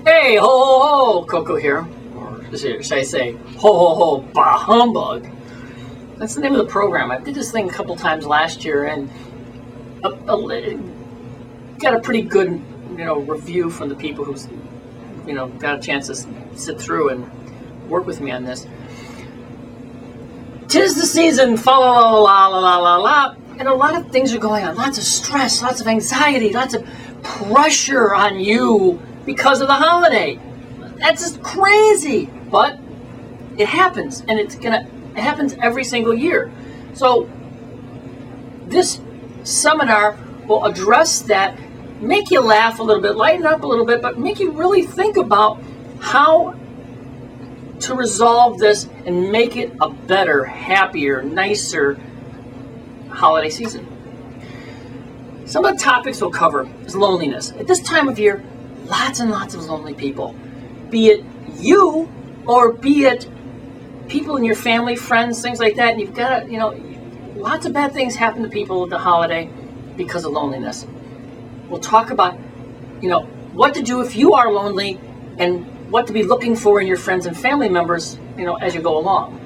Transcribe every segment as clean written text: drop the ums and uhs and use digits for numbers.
Hey, ho, ho, ho, Coco here. Or should I say, ho, ho, ho, bah humbug. That's the name of the program. I did this thing a couple times last year and got a pretty good, review from the people who's, got a chance to sit through and work with me on this. 'Tis the season, fa la la la la la la la, and a lot of things are going on. Lots of stress, lots of anxiety, lots of pressure on you because of the holiday. That's just crazy, but it happens, and it happens every single year. So this seminar will address that, make you laugh a little bit, lighten up a little bit, but make you really think about how to resolve this and make it a better, happier, nicer holiday season. Some of the topics we'll cover is loneliness. At this time of year, lots and lots of lonely people. Be it you or be it people in your family, friends, things like that. And you've got lots of bad things happen to people at the holiday because of loneliness. We'll talk about, what to do if you are lonely and what to be looking for in your friends and family members, as you go along.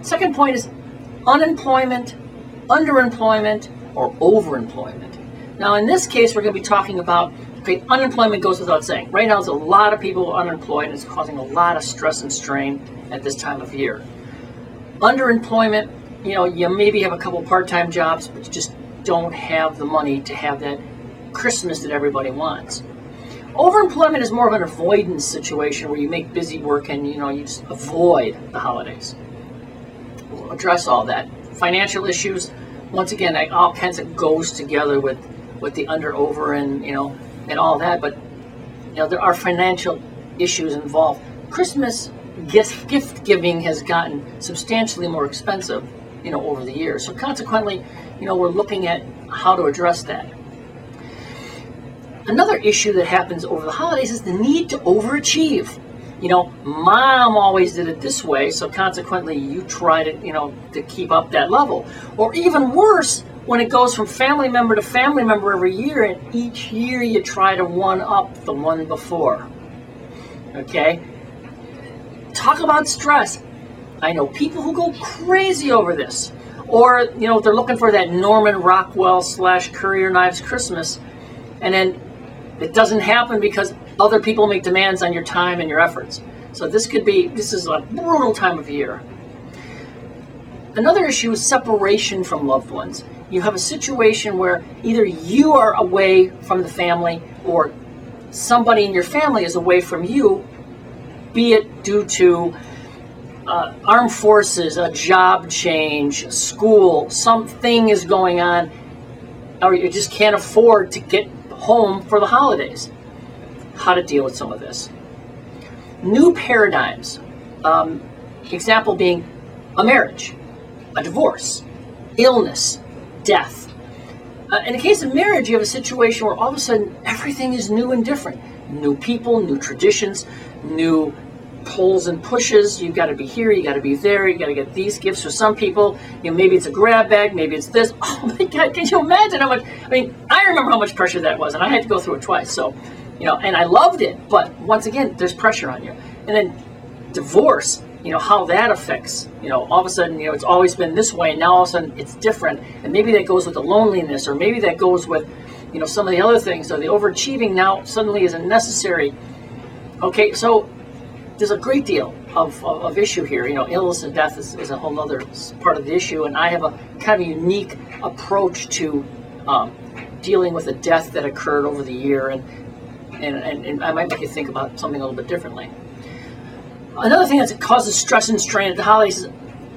Second point is unemployment, underemployment, or overemployment. Now, in this case, we're going to be talking about, unemployment goes without saying. Right now, there's a lot of people unemployed, and it's causing a lot of stress and strain at this time of year. Underemployment, you maybe have a couple part-time jobs, but you just don't have the money to have that Christmas that everybody wants. Overemployment is more of an avoidance situation where you make busy work and you just avoid the holidays. We'll address all that. Financial issues, once again, all kinds of goes together with the under, over, and and all that. But there are financial issues involved. Christmas gift giving has gotten substantially more expensive, over the years. So consequently, we're looking at how to address that. Another issue that happens over the holidays is the need to overachieve. Mom always did it this way, so consequently you try to keep up that level. Or even worse, when it goes from family member to family member every year, and each year you try to one up the one before. Okay? Talk about stress. I know people who go crazy over this. Or, they're looking for that Norman Rockwell / Currier Knives Christmas, and then it doesn't happen because other people make demands on your time and your efforts. So this is a brutal time of year. Another issue is separation from loved ones. You have a situation where either you are away from the family or somebody in your family is away from you, be it due to armed forces, a job change, school, something is going on, or you just can't afford to get home for the holidays. How to deal with some of this. New paradigms. Example being a marriage, a divorce, illness, death. In the case of marriage, you have a situation where all of a sudden everything is new and different. New people, new traditions, new pulls and pushes. You've got to be here, you got to be there, you got to get these gifts for some people. Maybe it's a grab bag, maybe it's this. Oh my God, can you imagine how much? I remember how much pressure that was, and I had to go through it twice. So, and I loved it, but once again, there's pressure on you. And then divorce, how that affects, all of a sudden, it's always been this way, and now all of a sudden it's different. And maybe that goes with the loneliness, or maybe that goes with, some of the other things. So the overachieving now suddenly isn't necessary. Okay, so there's a great deal of issue here. Illness and death is a whole other part of the issue, and I have a kind of unique approach to dealing with a death that occurred over the year, and I might make you think about something a little bit differently. Another thing that causes stress and strain at the holidays is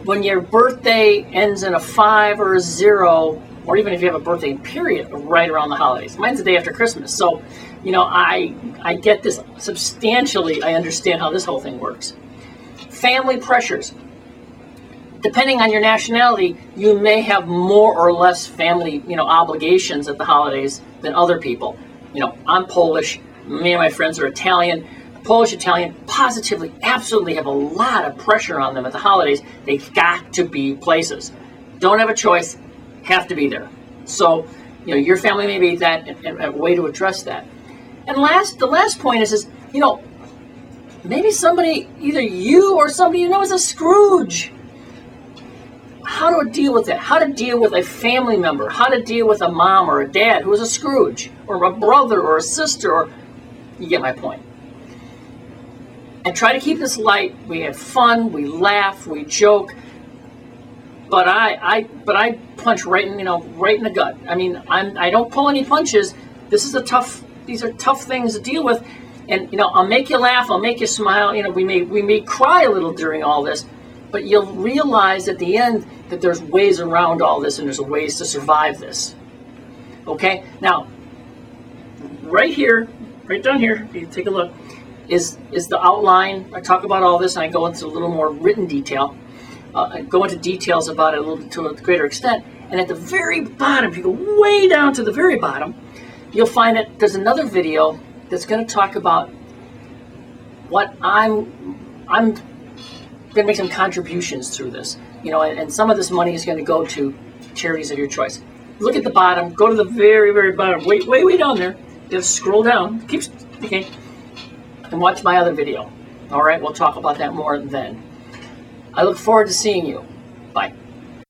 when your birthday ends in a 5 or a 0, or even if you have a birthday period right around the holidays. Mine's the day after Christmas, so I get this substantially. I understand how this whole thing works. Family pressures. Depending on your nationality, you may have more or less family, obligations at the holidays than other people. I'm Polish. Me and my friends are Italian. Polish, Italian, positively, absolutely have a lot of pressure on them at the holidays. They've got to be places. Don't have a choice, have to be there. So, your family may be that, and a way to address that. And the last point is, you know, maybe somebody, either you or somebody you know, is a Scrooge. How to deal with that? How to deal with a family member? How to deal with a mom or a dad who is a Scrooge, or a brother or a sister, or you get my point. And try to keep this light. We have fun, we laugh, we joke. But I punch right in, right in the gut. I mean, I don't pull any punches. These are tough things to deal with. And I'll make you laugh, I'll make you smile. We may cry a little during all this, but you'll realize at the end that there's ways around all this, and there's ways to survive this. Okay? Now, right here, right down here, you take a look, is the outline. I talk about all this, and I go into a little more written detail. I go into details about it a little to a greater extent. And at the very bottom, if you go way down to the very bottom, you'll find that there's another video that's going to talk about what I'm going to make some contributions through this. And some of this money is going to go to charities of your choice. Look at the bottom. Go to the very, very bottom. Way down there. Just scroll down. Okay. And watch my other video. All right. We'll talk about that more then. I look forward to seeing you.